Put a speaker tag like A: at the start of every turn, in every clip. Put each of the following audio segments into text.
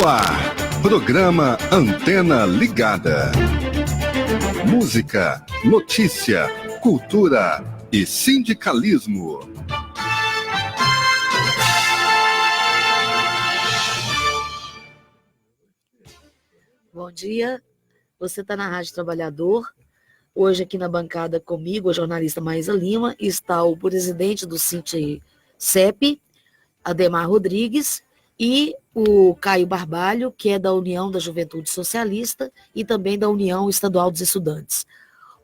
A: No ar, programa Antena Ligada. Música, notícia, cultura e sindicalismo.
B: Bom dia, você está na Rádio Trabalhador. Hoje aqui na bancada comigo, a jornalista Maísa Lima, está o presidente do Sintecep, Ademar Rodrigues, e o Caio Barbalho, que é da União da Juventude Socialista e também da União Estadual dos Estudantes.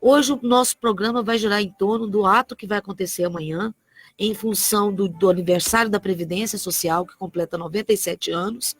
B: Hoje o nosso programa vai girar em torno do ato que vai acontecer amanhã, em função do aniversário da Previdência Social, que completa 97 anos,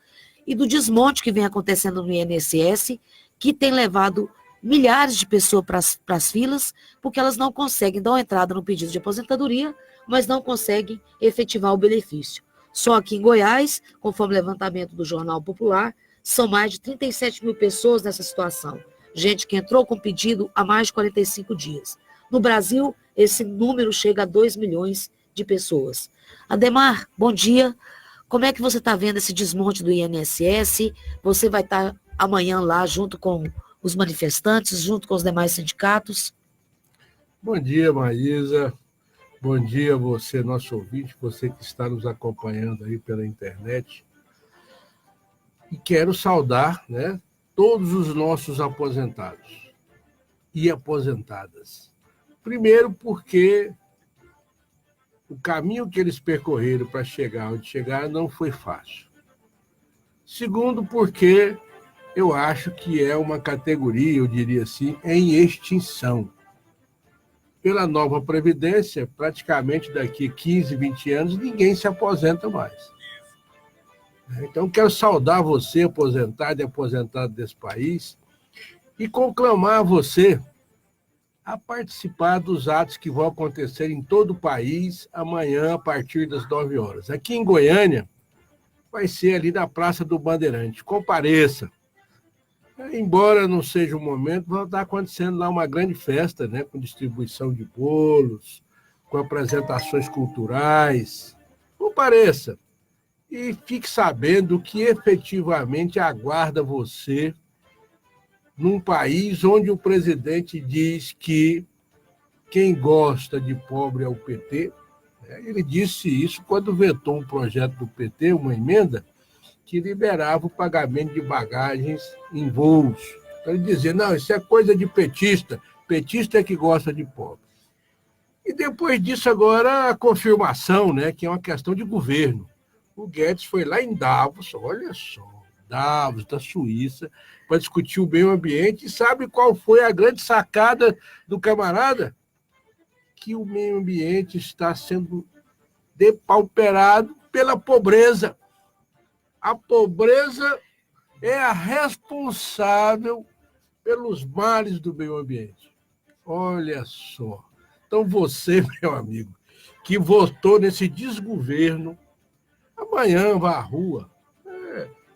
B: e do desmonte que vem acontecendo no INSS, que tem levado milhares de pessoas para as filas, porque elas não conseguem dar uma entrada no pedido de aposentadoria, mas não conseguem efetivar o benefício. Só aqui em Goiás, conforme o levantamento do Jornal Popular, são mais de 37 mil pessoas nessa situação. Gente que entrou com pedido há mais de 45 dias. No Brasil, esse número chega a 2 milhões de pessoas. Ademar, bom dia. Como é que você está vendo esse desmonte do INSS? Você vai estar amanhã lá junto com os manifestantes, junto com os demais sindicatos?
C: Bom dia, Maísa. Bom dia a você, nosso ouvinte, você que está nos acompanhando aí pela internet. E quero saudar, todos os nossos aposentados e aposentadas. Primeiro porque o caminho que eles percorreram para chegar onde chegaram não foi fácil. Segundo porque eu acho que é uma categoria, eu diria assim, em extinção. Pela nova Previdência, praticamente daqui a 15, 20 anos, ninguém se aposenta mais. Então, quero saudar você, aposentado e aposentado desse país, e conclamar você a participar dos atos que vão acontecer em todo o país amanhã, a partir das 9 horas. Aqui em Goiânia, vai ser ali na Praça do Bandeirante. Compareça. Embora não seja o momento, vai estar acontecendo lá uma grande festa, com distribuição de bolos, com apresentações culturais. Compareça e fique sabendo que efetivamente aguarda você num país onde o presidente diz que quem gosta de pobre é o PT. Ele disse isso quando vetou um projeto do PT, uma emenda, que liberava o pagamento de bagagens em voos. Então ele dizia, não, isso é coisa de petista é que gosta de pobre. E depois disso agora a confirmação, que é uma questão de governo. O Guedes foi lá em Davos, olha só, Davos, da Suíça, para discutir o meio ambiente, e sabe qual foi a grande sacada do camarada? Que o meio ambiente está sendo depauperado pela pobreza. A pobreza é a responsável pelos males do meio ambiente. Olha só. Então você, meu amigo, que votou nesse desgoverno, amanhã vá à rua,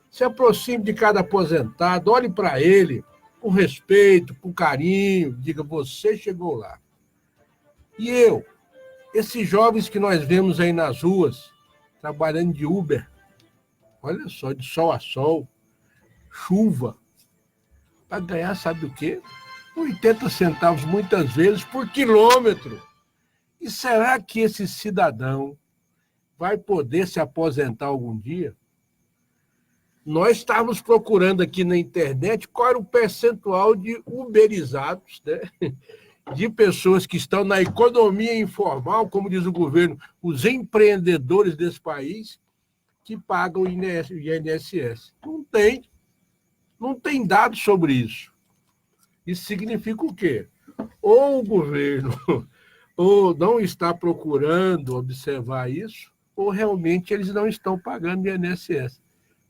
C: se aproxime de cada aposentado, olhe para ele com respeito, com carinho, diga, você chegou lá. E eu, esses jovens que nós vemos aí nas ruas, trabalhando de Uber, olha só, de sol a sol, chuva, para ganhar sabe o quê? 80 centavos, muitas vezes, por quilômetro. E será que esse cidadão vai poder se aposentar algum dia? Nós estávamos procurando aqui na internet qual era o percentual de uberizados, de pessoas que estão na economia informal, como diz o governo, os empreendedores desse país, que pagam o INSS. Não tem dados sobre isso. Isso significa o quê? Ou o governo ou não está procurando observar isso, ou realmente eles não estão pagando o INSS.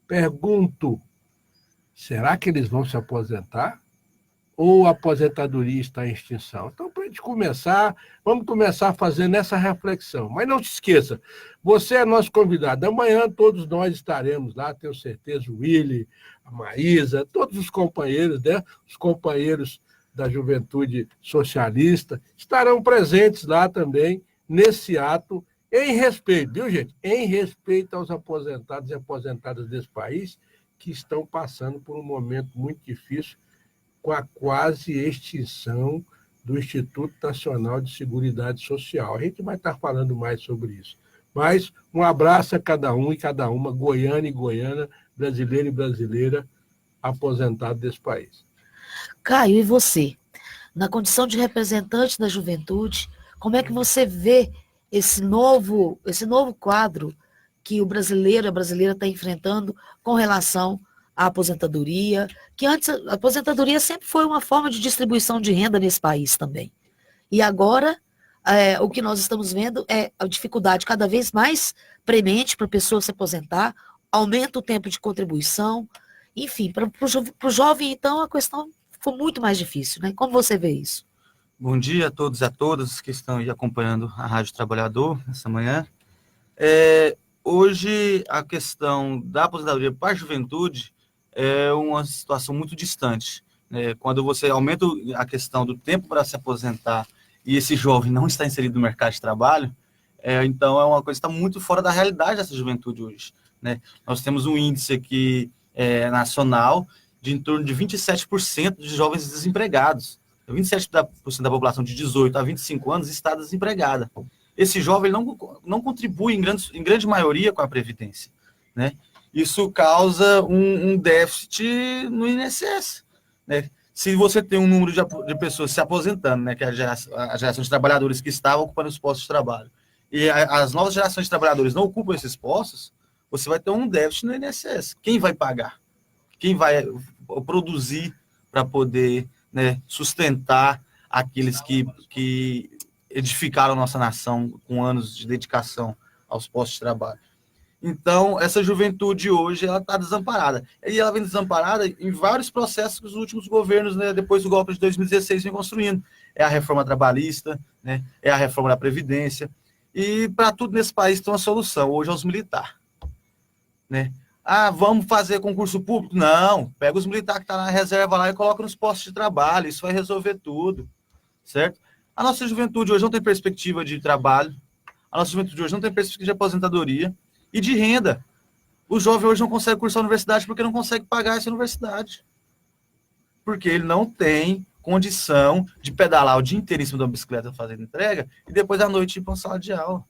C: Pergunto, será que eles vão se aposentar? Ou a aposentadoria está em extinção? Então, para a gente começar, vamos começar fazendo essa reflexão. Mas não se esqueça, você é nosso convidado. Amanhã todos nós estaremos lá, tenho certeza, o Willy, a Maísa, todos os companheiros, os companheiros da Juventude Socialista, estarão presentes lá também, nesse ato, em respeito, viu, gente? Em respeito aos aposentados e aposentadas desse país, que estão passando por um momento muito difícil com a quase extinção do Instituto Nacional de Seguridade Social. A gente vai estar falando mais sobre isso. Mas um abraço a cada um e cada uma, goiano e goiana, brasileiro e brasileira, aposentado desse país.
B: Caio, e você? Na condição de representante da juventude, como é que você vê esse novo quadro que o brasileiro e a brasileira está enfrentando com relação à aposentadoria, que antes a aposentadoria sempre foi uma forma de distribuição de renda nesse país também. E agora, o que nós estamos vendo é a dificuldade cada vez mais premente para a pessoa se aposentar, aumenta o tempo de contribuição, enfim, para o jovem, então, a questão ficou muito mais difícil, né? Como você vê isso?
D: Bom dia a todos e a todas que estão aí acompanhando a Rádio Trabalhador nessa manhã. Hoje, a questão da aposentadoria para a juventude é uma situação muito distante. Quando você aumenta a questão do tempo para se aposentar e esse jovem não está inserido no mercado de trabalho, então é uma coisa que está muito fora da realidade dessa juventude hoje. Nós temos um índice aqui nacional de em torno de 27% de jovens desempregados. 27% da população de 18 a 25 anos está desempregada. Esse jovem não contribui em grande maioria com a Previdência. Isso causa um déficit no INSS. Se você tem um número de pessoas se aposentando, que é a geração de trabalhadores que estavam ocupando os postos de trabalho, e as novas gerações de trabalhadores não ocupam esses postos, você vai ter um déficit no INSS. Quem vai pagar? Quem vai produzir para poder sustentar aqueles que edificaram nossa nação com anos de dedicação aos postos de trabalho? Então, essa juventude hoje, ela está desamparada. E ela vem desamparada em vários processos que os últimos governos, depois do golpe de 2016, vem construindo. É a reforma trabalhista, é a reforma da Previdência. E para tudo nesse país tem uma solução. Hoje é os militares. Vamos fazer concurso público? Não, pega os militares que estão na reserva lá e coloca nos postos de trabalho, isso vai resolver tudo, certo? A nossa juventude hoje não tem perspectiva de trabalho, a nossa juventude hoje não tem perspectiva de aposentadoria e de renda. O jovem hoje não consegue cursar a universidade porque não consegue pagar essa universidade, porque ele não tem condição de pedalar o dia inteiro em cima de uma bicicleta fazendo entrega e depois à noite ir para uma sala de aula.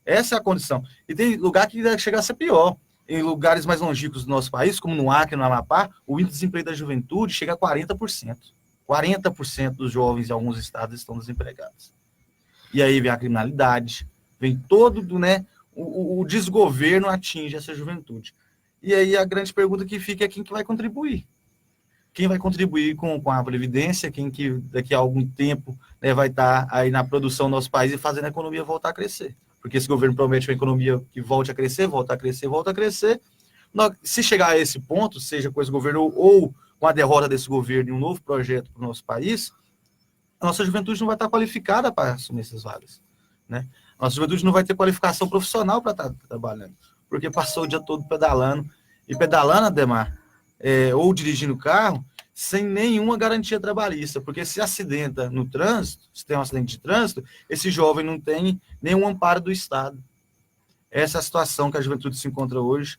D: Essa é a condição. E tem lugar que chega a ser pior. Em lugares mais longínquos do nosso país, como no Acre, no Amapá, o índice de desemprego da juventude chega a 40%. 40% dos jovens em alguns estados estão desempregados. E aí vem a criminalidade, vem todo, o desgoverno atinge essa juventude. E aí a grande pergunta que fica é quem que vai contribuir. Quem vai contribuir com a Previdência, quem que daqui a algum tempo vai estar aí na produção do nosso país e fazendo a economia voltar a crescer. Porque esse governo promete uma economia que volte a crescer, volta a crescer, volta a crescer. Se chegar a esse ponto, seja com esse governo ou com a derrota desse governo e um novo projeto para o nosso país, a nossa juventude não vai estar qualificada para assumir essas vagas. A nossa juventude não vai ter qualificação profissional para estar trabalhando, porque passou o dia todo pedalando. E pedalando, Ademar, ou dirigindo carro, sem nenhuma garantia trabalhista, porque se acidenta no trânsito, se tem um acidente de trânsito, esse jovem não tem nenhum amparo do Estado. Essa é a situação que a juventude se encontra hoje,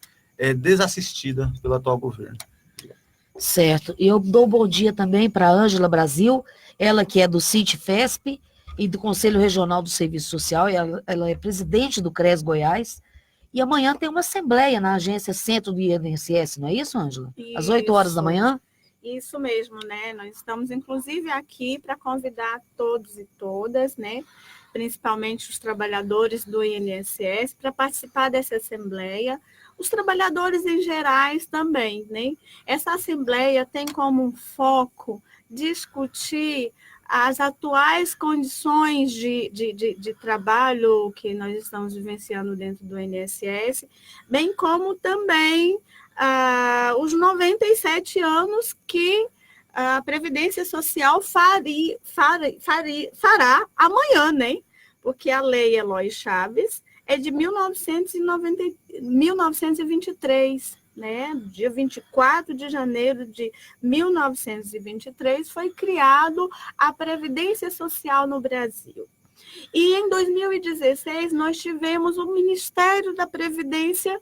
D: desassistida pelo atual governo.
B: Certo. E eu dou bom dia também para a Ângela Brasil, ela que é do Sintfesp e do Conselho Regional do Serviço Social, ela é presidente do CRES Goiás, e amanhã tem uma assembleia na agência Centro do INSS, não é isso, Ângela? Às 8 horas da manhã?
E: Isso mesmo, Nós estamos, inclusive, aqui para convidar todos e todas, principalmente os trabalhadores do INSS, para participar dessa assembleia, os trabalhadores em gerais também, Essa assembleia tem como foco discutir as atuais condições de trabalho que nós estamos vivenciando dentro do INSS, bem como também os 97 anos que a Previdência Social fará amanhã, Porque a Lei Eloy Chaves é de 1923, Dia 24 de janeiro de 1923 foi criado a Previdência Social no Brasil. E em 2016 nós tivemos o Ministério da Previdência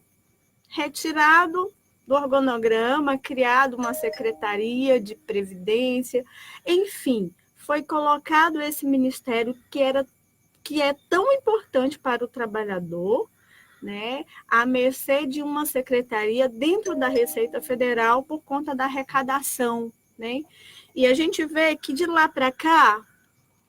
E: retirado do organograma, criado uma secretaria de previdência, enfim, foi colocado esse ministério que é tão importante para o trabalhador, né, à mercê de uma secretaria dentro da Receita Federal por conta da arrecadação, né? E a gente vê que de lá para cá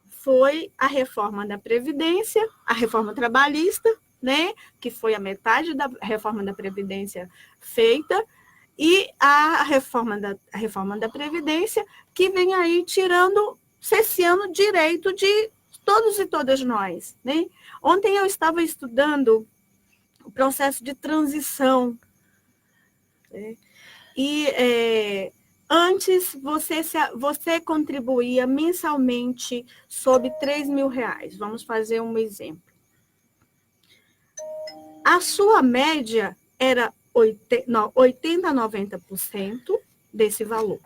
E: foi a reforma da Previdência, a reforma trabalhista, né, que foi a metade da reforma da Previdência feita, e a reforma da Previdência, que vem aí cesseando direito de todos e todas nós, né? Ontem eu estava estudando o processo de transição, né? E antes você contribuía mensalmente sob R$3.000. Vamos fazer um exemplo. A sua média era 80% a 90% desse valor,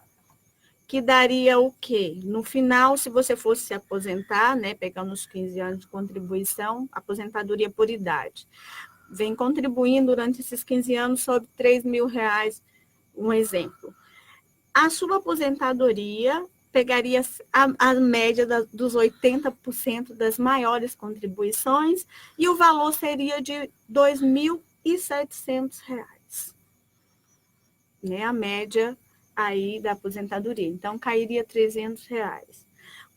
E: que daria o quê? No final, se você fosse se aposentar, né, pegando os 15 anos de contribuição, aposentadoria por idade, vem contribuindo durante esses 15 anos sobre R$3.000, um exemplo. A sua aposentadoria pegaria a média dos 80% das maiores contribuições e o valor seria de R$2.700, né? A média aí da aposentadoria. Então, cairia R$300.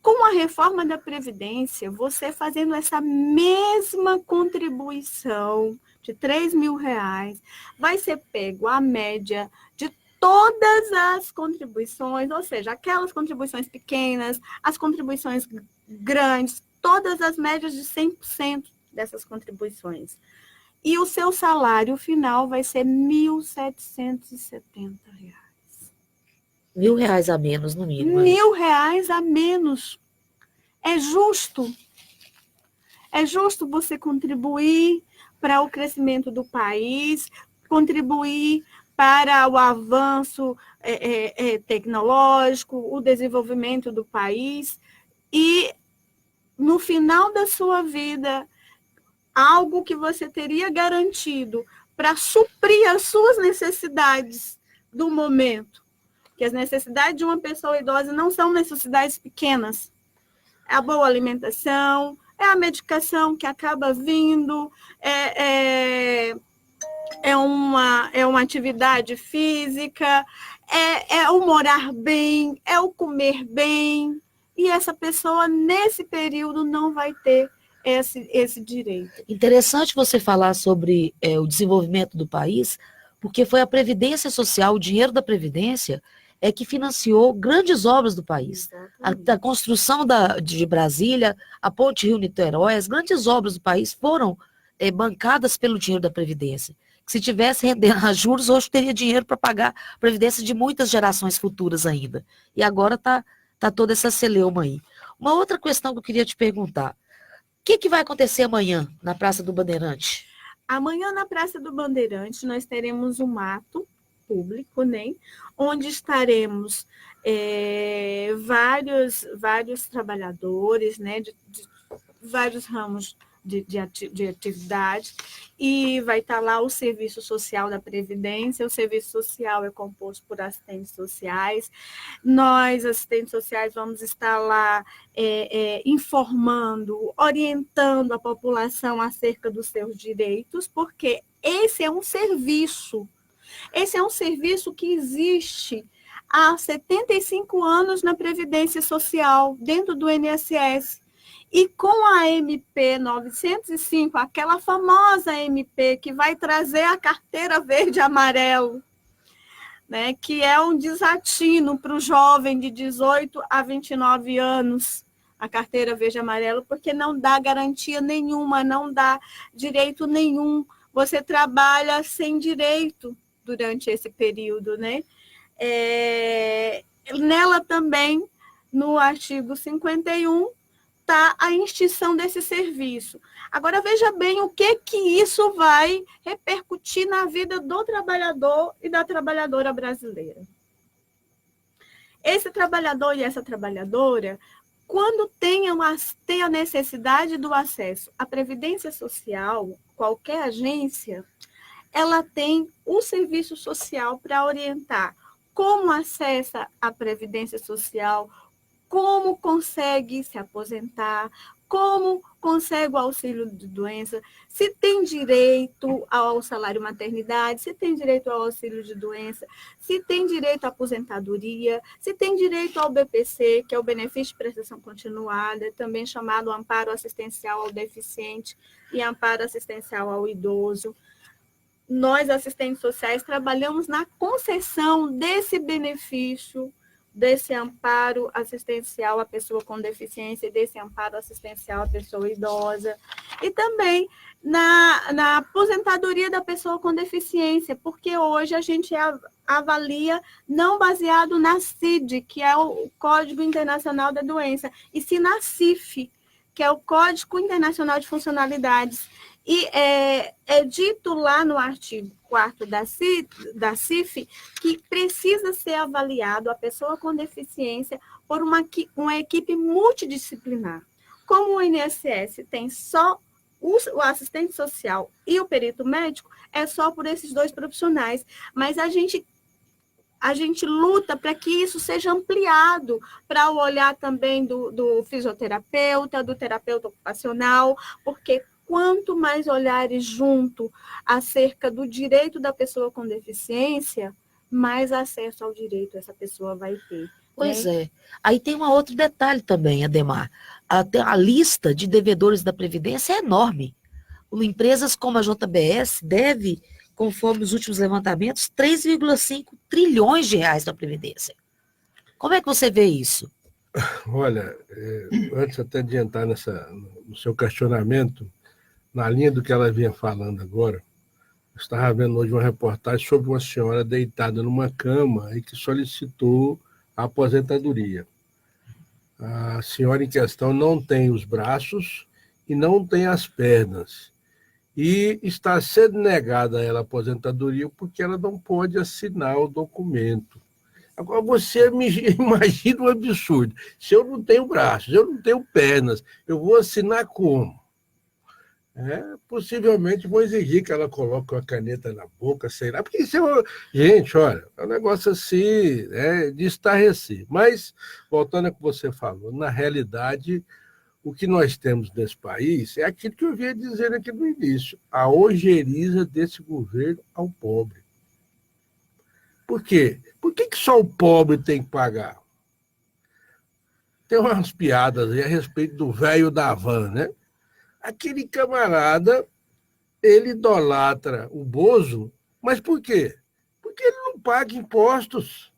E: Com a reforma da Previdência, você fazendo essa mesma contribuição de R$3.000, vai ser pego a média de todas as contribuições, ou seja, aquelas contribuições pequenas, as contribuições grandes, todas as médias de 100% dessas contribuições. E o seu salário final vai ser R$1.770.
B: R$1.000 a menos, no mínimo.
E: R$1.000 a menos. É justo. É justo você contribuir para o crescimento do país, contribuir para o avanço tecnológico, o desenvolvimento do país, e no final da sua vida, algo que você teria garantido para suprir as suas necessidades do momento, que as necessidades de uma pessoa idosa não são necessidades pequenas, é a boa alimentação, é a medicação que acaba vindo, é uma atividade física, é o morar bem, é o comer bem, e essa pessoa, nesse período, não vai ter esse direito.
B: Interessante você falar sobre o desenvolvimento do país, porque foi a Previdência Social, o dinheiro da Previdência, que financiou grandes obras do país. A construção de Brasília, a Ponte Rio-Niterói, as grandes obras do país foram bancadas pelo dinheiro da Previdência. Que se tivesse rendendo a juros, hoje teria dinheiro para pagar a Previdência de muitas gerações futuras ainda. E agora tá toda essa celeuma aí. Uma outra questão que eu queria te perguntar. O que vai acontecer amanhã na Praça do Bandeirante?
E: Amanhã na Praça do Bandeirante nós teremos um ato público, né, onde estaremos vários trabalhadores, né, de vários ramos de atividade, e vai estar lá o Serviço Social da Previdência. O Serviço Social é composto por assistentes sociais. Nós, assistentes sociais, vamos estar lá informando, orientando a população acerca dos seus direitos, porque esse é um serviço que existe há 75 anos na Previdência Social, dentro do INSS. E com a MP 905, aquela famosa MP que vai trazer a carteira verde e amarelo, né, que é um desatino para o jovem de 18 a 29 anos, a carteira verde e amarelo, porque não dá garantia nenhuma, não dá direito nenhum. Você trabalha sem direito durante esse período, né? Nela também, no artigo 51, está a extinção desse serviço. Agora, veja bem o que isso vai repercutir na vida do trabalhador e da trabalhadora brasileira. Esse trabalhador e essa trabalhadora, quando tem a necessidade do acesso à Previdência Social, qualquer agência, ela tem o serviço social para orientar como acessa a Previdência Social, como consegue se aposentar, como consegue o auxílio de doença, se tem direito ao salário maternidade, se tem direito ao auxílio de doença, se tem direito à aposentadoria, se tem direito ao BPC, que é o benefício de prestação continuada, também chamado amparo assistencial ao deficiente e amparo assistencial ao idoso. Nós, assistentes sociais, trabalhamos na concessão desse benefício, desse amparo assistencial à pessoa com deficiência, desse amparo assistencial à pessoa idosa, e também na aposentadoria da pessoa com deficiência, porque hoje a gente avalia não baseado na CID, que é o Código Internacional da Doença, e sim na CIF, que é o Código Internacional de Funcionalidades. E é dito lá no artigo 4º da CIF que precisa ser avaliado a pessoa com deficiência por uma equipe multidisciplinar. Como o INSS tem só o assistente social e o perito médico, é só por esses dois profissionais. Mas a gente luta para que isso seja ampliado para o olhar também do fisioterapeuta, do terapeuta ocupacional, porque quanto mais olhares junto acerca do direito da pessoa com deficiência, mais acesso ao direito essa pessoa vai ter.
B: Pois é. Aí tem um outro detalhe também, Ademar. A lista de devedores da Previdência é enorme. Empresas como a JBS deve, conforme os últimos levantamentos, 3,5 trilhões de reais da Previdência. Como é que você vê isso?
C: Olha, antes até de entrar no seu questionamento, na linha do que ela vinha falando agora, eu estava vendo hoje uma reportagem sobre uma senhora deitada numa cama e que solicitou a aposentadoria. A senhora em questão não tem os braços e não tem as pernas. E está sendo negada a ela a aposentadoria porque ela não pode assinar o documento. Agora, você imagina um absurdo. Se eu não tenho braços, eu não tenho pernas, eu vou assinar como? Possivelmente vou exigir que ela coloque uma caneta na boca, sei lá, porque isso gente, olha, é um negócio assim, de estarrecer. Mas, voltando ao que você falou, na realidade, o que nós temos nesse país é aquilo que eu vinha dizendo aqui no início, a ojeriza desse governo ao pobre. Por quê? Por que só o pobre tem que pagar? Tem umas piadas aí a respeito do velho da van, né? Aquele camarada, ele idolatra o Bozo, mas por quê? Porque ele não paga impostos.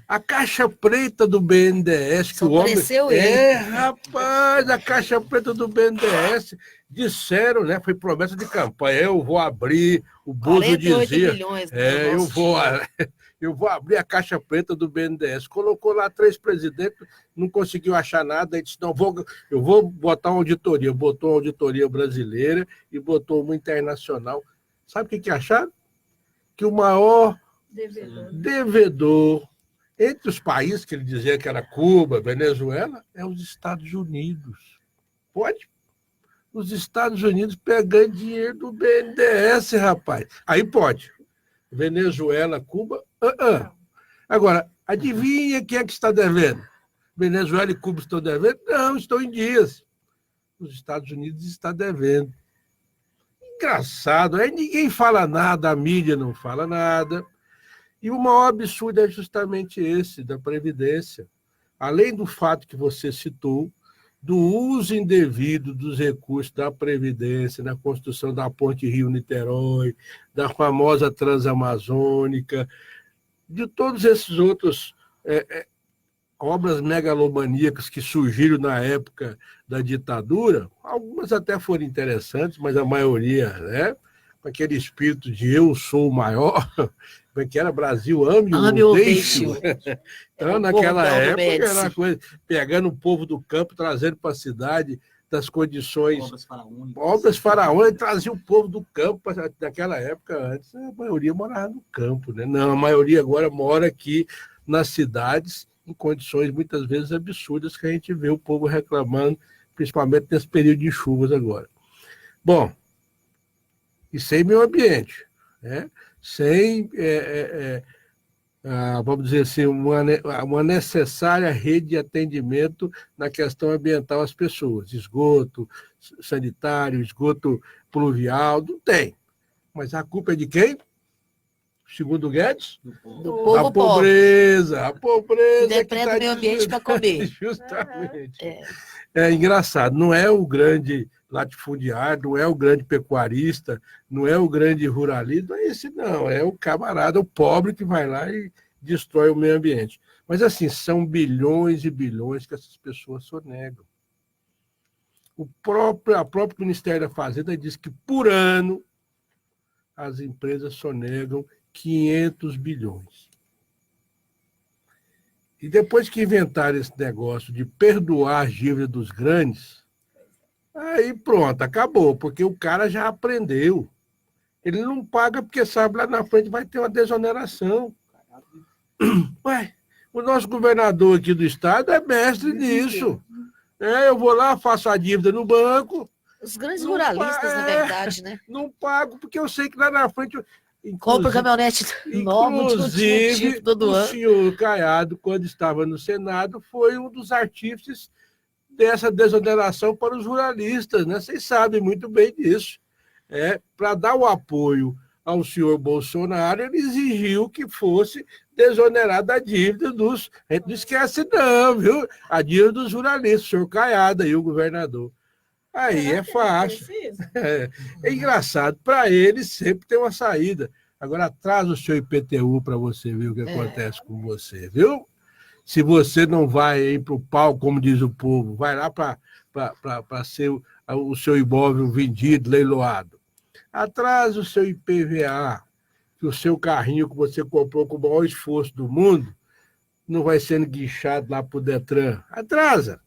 C: A caixa preta do BNDES, que
B: só
C: o homem...
B: apareceu ele.
C: Rapaz, a caixa preta do BNDES, disseram, né? Foi promessa de campanha, eu vou abrir, o Bozo dizia...
B: milhões
C: eu vou abrir a caixa preta do BNDES. Colocou lá 3 presidentes, não conseguiu achar nada, aí disse, não, eu vou botar uma auditoria. Botou uma auditoria brasileira e botou uma internacional. Sabe o que acharam? Que o maior devedor entre os países, que ele dizia que era Cuba, Venezuela, é os Estados Unidos. Pode? Os Estados Unidos pegando dinheiro do BNDES, rapaz. Aí pode. Venezuela, Cuba, Agora, adivinha quem é que está devendo? Venezuela e Cuba estão devendo? Não, estão em dias. Os Estados Unidos estão devendo. Engraçado, aí ninguém fala nada, a mídia não fala nada. E o maior absurdo é justamente esse, da Previdência. Além do fato que você citou, do uso indevido dos recursos da Previdência, na construção da ponte Rio-Niterói, da famosa Transamazônica, de todos esses outros obras megalomaníacas que surgiram na época da ditadura, algumas até foram interessantes, mas a maioria, com aquele espírito de eu sou o maior, que era Brasil, ame ou deixe. Então, naquela época, era uma coisa, pegando o povo do campo, trazendo para a cidade, das condições... Obras faraônicas, trazia o povo do campo, naquela época, antes, a maioria morava no campo, né? Não, a maioria agora mora aqui nas cidades, em condições muitas vezes absurdas, que a gente vê o povo reclamando, principalmente nesse período de chuvas agora. Bom, e sem meio ambiente, né? Sem, vamos dizer assim, uma necessária rede de atendimento na questão ambiental às pessoas, esgoto sanitário, esgoto pluvial, não tem. Mas a culpa é de quem? Segundo Guedes?
B: Do
C: Da
B: povo pobre.
C: pobreza. A pobreza
B: Que depreda o meio ambiente para comer.
C: Justamente. É engraçado, não é o grande latifundiário, não é o grande pecuarista, não é o grande ruralista, não é esse não, é o camarada, o pobre que vai lá e destrói o meio ambiente. Mas assim, são bilhões e bilhões que essas pessoas sonegam. O próprio Ministério da Fazenda diz que por ano as empresas sonegam 500 bilhões. E depois que inventaram esse negócio de perdoar a dívida dos grandes, aí pronto, acabou, porque o cara já aprendeu. Ele não paga porque sabe lá na frente vai ter uma desoneração. Ué, o nosso governador aqui do estado é mestre nisso. Eu vou lá, faço a dívida no banco.
B: Os grandes ruralistas, na verdade, né?
C: Não pago, porque eu sei que lá na frente...
B: Compra caminhonete nova de
C: Inclusive,
B: todo ano.
C: o senhor Caiado, quando estava no Senado, foi um dos artífices dessa desoneração para os ruralistas, né? Vocês sabem muito bem disso. Para dar o apoio ao senhor Bolsonaro, ele exigiu que fosse desonerada a dívida dos... A gente não esquece não, viu? A dívida dos ruralistas, o senhor Caiado aí, o governador. Aí é fácil. É engraçado. Para eles sempre tem uma saída. Agora traz o seu IPTU para você ver o que acontece com você, viu? Se você não vai para o pau, como diz o povo, vai lá para ser o seu imóvel vendido, leiloado. Atrasa o seu IPVA, que o seu carrinho que você comprou com o maior esforço do mundo não vai sendo guinchado lá para o Detran. Atrasa.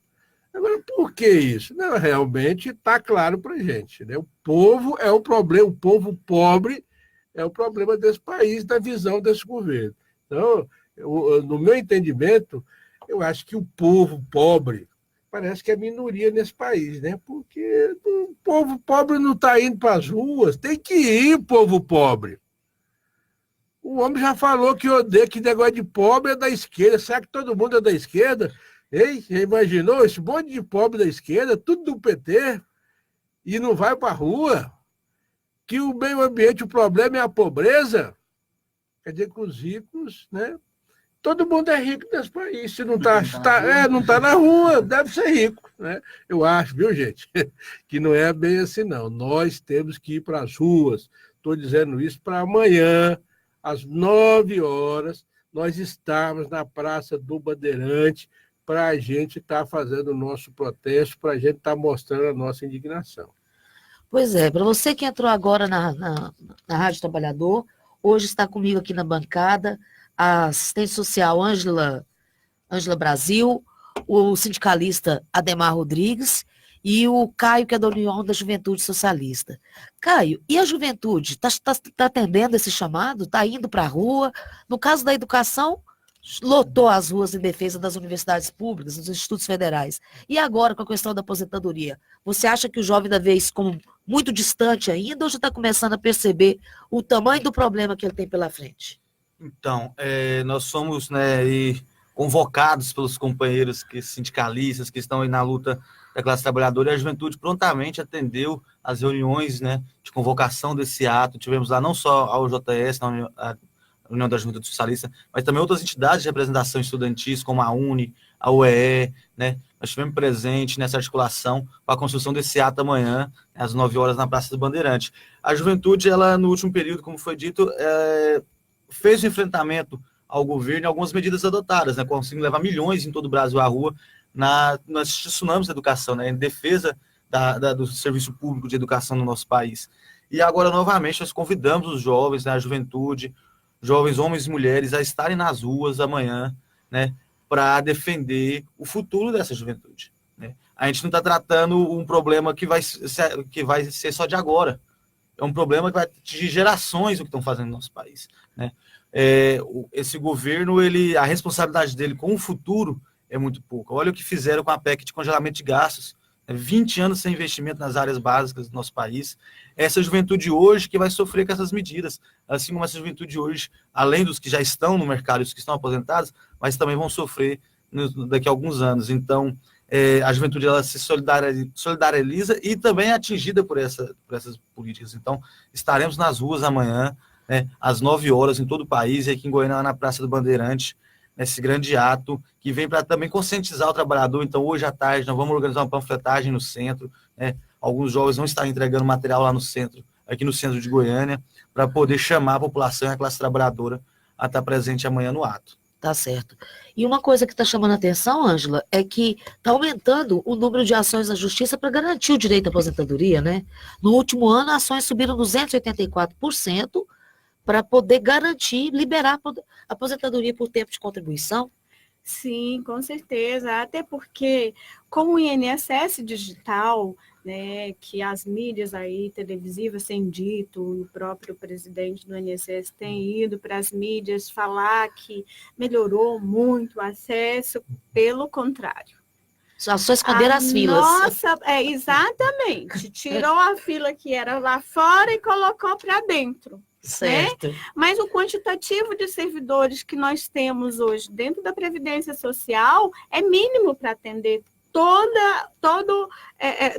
C: Agora, por que isso? Não, realmente está claro para a gente, né? O povo é o problema, o povo pobre é o problema desse país, da visão desse governo. Então, no meu entendimento, eu acho que o povo pobre parece que é minoria nesse país, né? Porque o povo pobre não está indo para as ruas, tem que ir, povo pobre. O homem já falou que odeia, que negócio de pobre é da esquerda. Será que todo mundo é da esquerda? Ei, já imaginou esse monte de pobre da esquerda, tudo do PT, e não vai para a rua? Que o meio ambiente, o problema é a pobreza? Quer dizer que os ricos, né? Todo mundo é rico nesse país. Se não está na rua, deve ser rico, né? Eu acho, viu, gente? Que não é bem assim, não. Nós temos que ir para as ruas. Estou dizendo isso para amanhã, às 9 horas, nós estarmos na Praça do Bandeirante, para a gente estar fazendo o nosso protesto, para a gente estar mostrando a nossa indignação.
B: Pois é, para você que entrou agora na Rádio Trabalhador, hoje está comigo aqui na bancada a assistente social Ângela Brasil, o sindicalista Ademar Rodrigues e o Caio, que é da União da Juventude Socialista. Caio, e a juventude? Está atendendo esse chamado? Está indo para a rua? No caso da educação, lotou as ruas em defesa das universidades públicas, dos institutos federais. E agora, com a questão da aposentadoria, você acha que o jovem ainda vê isso como muito distante ainda ou já está começando a perceber o tamanho do problema que ele tem pela frente?
D: Então, nós somos convocados pelos companheiros sindicalistas que estão aí na luta da classe trabalhadora, e a juventude prontamente atendeu as reuniões, né, de convocação desse ato. Tivemos lá não só a UJS, a União da Juventude Socialista, mas também outras entidades de representação estudantis, como a UNE, a UEE, né? Nós estivemos presentes nessa articulação para a construção desse ato amanhã, às 9 horas, na Praça do Bandeirante. A juventude, ela, no último período, como foi dito, fez o enfrentamento ao governo e algumas medidas adotadas, né? Conseguindo levar milhões em todo o Brasil à rua, nós tsunamos da educação, né? Em defesa do serviço público de educação no nosso país. E agora, novamente, nós convidamos os jovens, né, a juventude, jovens, homens e mulheres, a estarem nas ruas amanhã, né, para defender o futuro dessa juventude, né? A gente não está tratando um problema que vai ser só de agora. É um problema que vai atingir gerações o que estão fazendo no nosso país, né? Esse governo, a responsabilidade dele com o futuro é muito pouca. Olha o que fizeram com a PEC de congelamento de gastos, 20 anos sem investimento nas áreas básicas do nosso país. Essa juventude hoje que vai sofrer com essas medidas, assim como essa juventude hoje, além dos que já estão no mercado e os que estão aposentados, mas também vão sofrer daqui a alguns anos. Então, a juventude ela se solidariza e também é atingida por essas políticas. Então, estaremos nas ruas amanhã, né, às 9 horas, em todo o país, e aqui em Goiânia, na Praça do Bandeirante, nesse grande ato, que vem para também conscientizar o trabalhador. Então, hoje à tarde, nós vamos organizar uma panfletagem no centro, né? Alguns jovens vão estar entregando material lá no centro, aqui no centro de Goiânia, para poder chamar a população e a classe trabalhadora a estar presente amanhã no ato.
B: Tá certo. E uma coisa que está chamando a atenção, Ângela, é que está aumentando o número de ações na justiça para garantir o direito à aposentadoria, né? No último ano, as ações subiram 284%, para poder garantir, liberar a aposentadoria por tempo de contribuição?
E: Sim, com certeza. Até porque, com o INSS digital, né, que as mídias aí televisivas têm dito, o próprio presidente do INSS tem ido para as mídias falar que melhorou muito o acesso, pelo contrário.
B: Só esconder as filas.
E: Nossa, exatamente. Tirou a fila que era lá fora e colocou para dentro.
B: Certo.
E: Né? Mas o quantitativo de servidores que nós temos hoje dentro da Previdência Social é mínimo para atender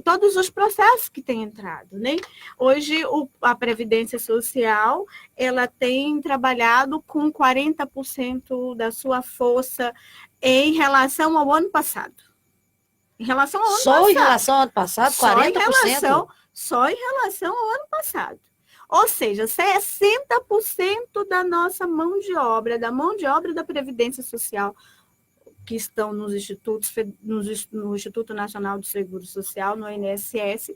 E: todos os processos que têm entrado. Né? Hoje, a Previdência Social ela tem trabalhado com 40% da sua força em relação ao ano passado. Em relação ao ano
B: Só
E: passado.
B: em relação ao ano passado, 40%?
E: Só em relação ao ano passado. Ou seja, 60% da nossa mão de obra, da mão de obra da Previdência Social, que estão nos institutos, no Instituto Nacional do Seguro Social, no INSS,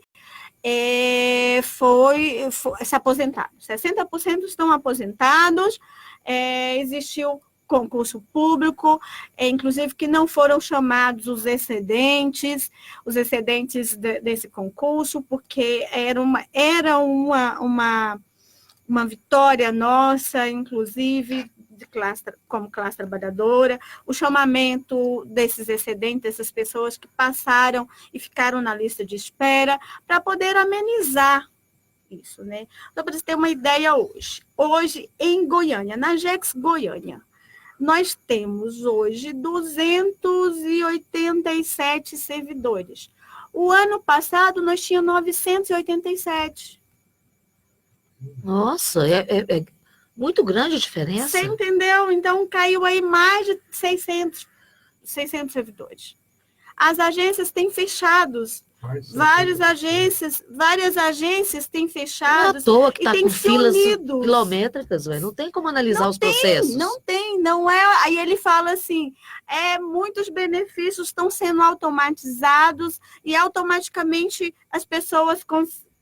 E: se aposentaram. 60% estão aposentados, existiu concurso público, inclusive que não foram chamados os excedentes desse concurso, porque era uma vitória nossa, inclusive, como classe trabalhadora, o chamamento desses excedentes, dessas pessoas que passaram e ficaram na lista de espera, para poder amenizar isso, né? Então, para você ter uma ideia hoje em Goiânia, na Jex Goiânia, nós temos hoje 287 servidores. O ano passado, nós tínhamos 987.
B: Nossa, é muito grande a diferença.
E: Você entendeu? Então, caiu aí mais de 600 servidores. As agências têm fechados. Várias agências têm fechado.
B: Não é à toa que está com filas
E: unidos.
B: Quilométricas, não tem como analisar os processos.
E: Não é. Aí ele fala assim, muitos benefícios estão sendo automatizados e automaticamente as pessoas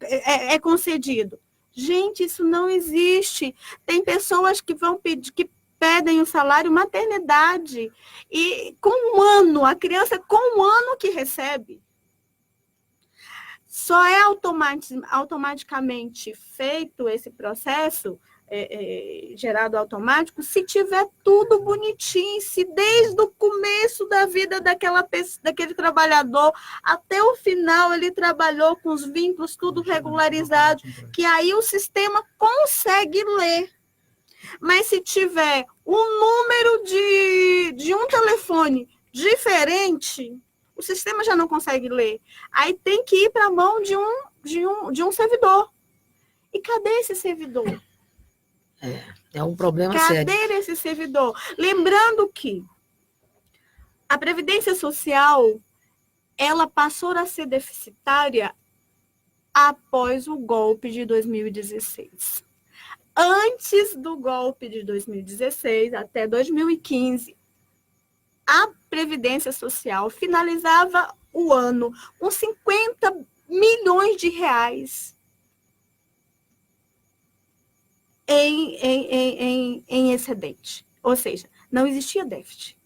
E: é concedido. Gente, isso não existe. Tem pessoas que vão pedir, que pedem o salário maternidade e com um ano, a criança com um ano que recebe. Só é automaticamente feito esse processo, gerado automático, se tiver tudo bonitinho, se desde o começo da vida daquele trabalhador até o final ele trabalhou com os vínculos tudo regularizado, que aí o sistema consegue ler. Mas se tiver um número de um telefone diferente, o sistema já não consegue ler. Aí tem que ir para a mão de um servidor. E cadê esse servidor?
B: É um problema sério.
E: Cadê esse servidor? Lembrando que a Previdência Social, ela passou a ser deficitária após o golpe de 2016. Antes do golpe de 2016, até 2015, a Previdência Social finalizava o ano com 50 milhões de reais em excedente. Ou seja, não existia déficit.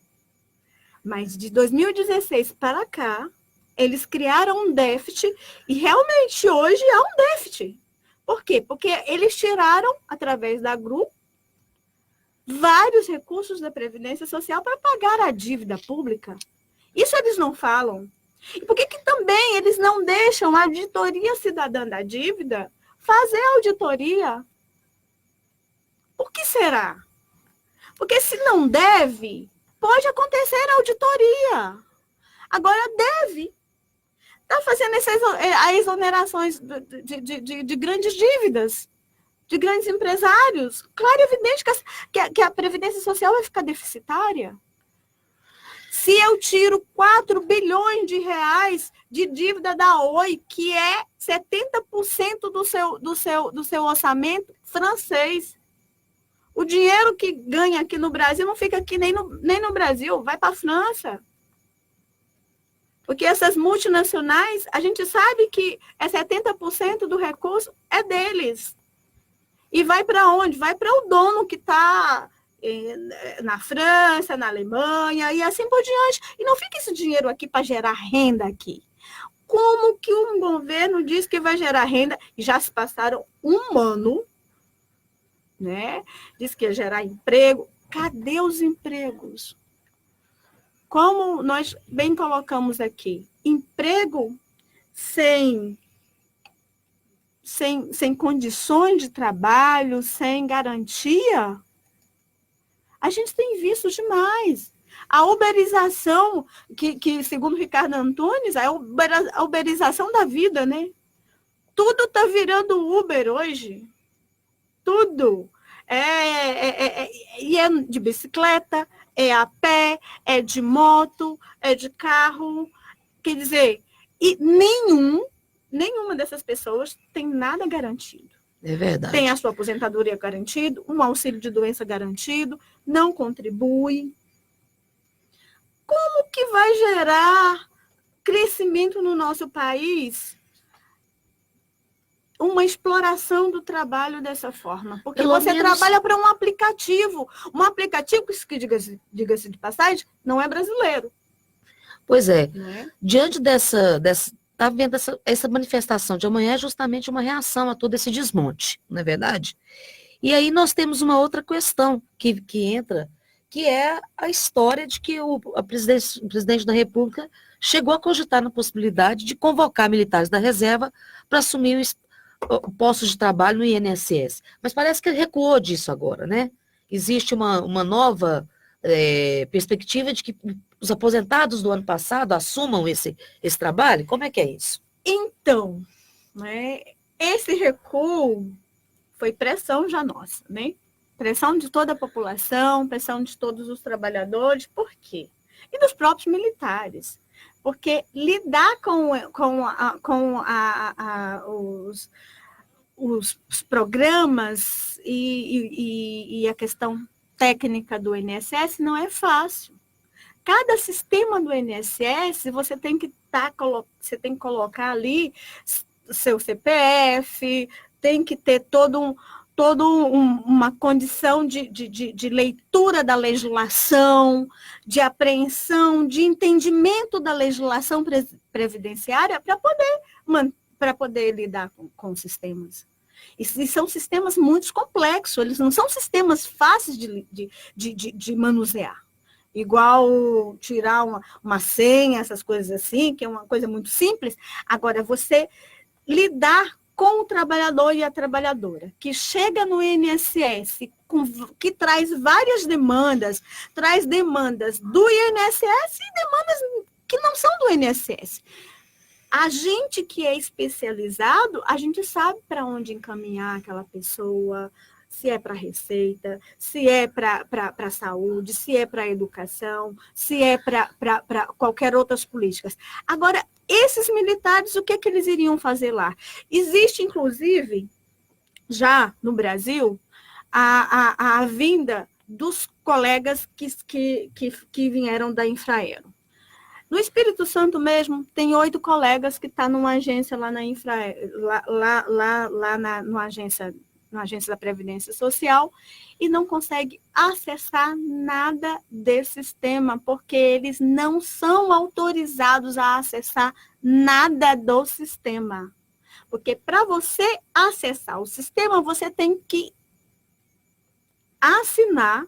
E: Mas de 2016 para cá, eles criaram um déficit e realmente hoje há um déficit. Por quê? Porque eles tiraram, através da GRU, vários recursos da Previdência Social para pagar a dívida pública. Isso eles não falam. E por que também eles não deixam a auditoria cidadã da dívida fazer auditoria? Por que será? Porque se não deve, pode acontecer a auditoria. Agora deve. Está fazendo as exonerações de grandes dívidas, de grandes empresários. Claro e evidente que a Previdência Social vai ficar deficitária. Se eu tiro 4 bilhões de reais de dívida da Oi, que é 70% do seu orçamento francês, o dinheiro que ganha aqui no Brasil não fica aqui nem no Brasil, vai para a França. Porque essas multinacionais, a gente sabe que 70% do recurso é deles. E vai para onde? Vai para o dono que está na França, na Alemanha e assim por diante. E não fica esse dinheiro aqui para gerar renda aqui. Como que um governo diz que vai gerar renda? E já se passaram um ano, né? Diz que ia gerar emprego. Cadê os empregos? Como nós bem colocamos aqui, emprego sem condições de trabalho, sem garantia, a gente tem visto demais. A uberização, que segundo Ricardo Antunes, é a uberização da vida, né? Tudo está virando Uber hoje. Tudo. E é de bicicleta, é a pé, é de moto, é de carro. Quer dizer, e nenhuma dessas pessoas tem nada garantido.
B: É verdade.
E: Tem a sua aposentadoria garantido, um auxílio de doença garantido, não contribui. Como que vai gerar crescimento no nosso país uma exploração do trabalho dessa forma? Porque você trabalha para um aplicativo que, diga-se de passagem, não é brasileiro.
B: Pois é.
E: Né?
B: Diante dessa está vendo essa manifestação de amanhã é justamente uma reação a todo esse desmonte, não é verdade? E aí nós temos uma outra questão que entra, que é a história de que o presidente da República chegou a cogitar na possibilidade de convocar militares da reserva para assumir postos de trabalho no INSS. Mas parece que ele recuou disso agora, né? Existe uma nova perspectiva de que os aposentados do ano passado assumam esse trabalho? Como é que é isso?
E: Então, né, esse recuo foi pressão já nossa, né? Pressão de toda a população, pressão de todos os trabalhadores. Por quê? E dos próprios militares. Porque lidar os programas e a questão técnica do INSS não é fácil. Cada sistema do INSS, você tem que colocar ali seu CPF, tem que ter toda uma condição de leitura da legislação, de apreensão, de entendimento da legislação previdenciária para poder lidar com os sistemas. E são sistemas muito complexos, eles não são sistemas fáceis de manusear. Igual tirar uma senha, essas coisas assim, que é uma coisa muito simples. Agora, você lidar com o trabalhador e a trabalhadora, que chega no INSS, que traz várias demandas, traz demandas do INSS e demandas que não são do INSS. A gente que é especializado, a gente sabe para onde encaminhar aquela pessoa, se é para receita, se é para a saúde, se é para a educação, se é para qualquer outras políticas. Agora, esses militares, o que eles iriam fazer lá? Existe, inclusive, já no Brasil, a vinda dos colegas que vieram da Infraero. No Espírito Santo mesmo, tem 8 colegas que estão numa agência lá na Infraero, na agência da Previdência Social, e não consegue acessar nada desse sistema, porque eles não são autorizados a acessar nada do sistema. Porque para você acessar o sistema, você tem que assinar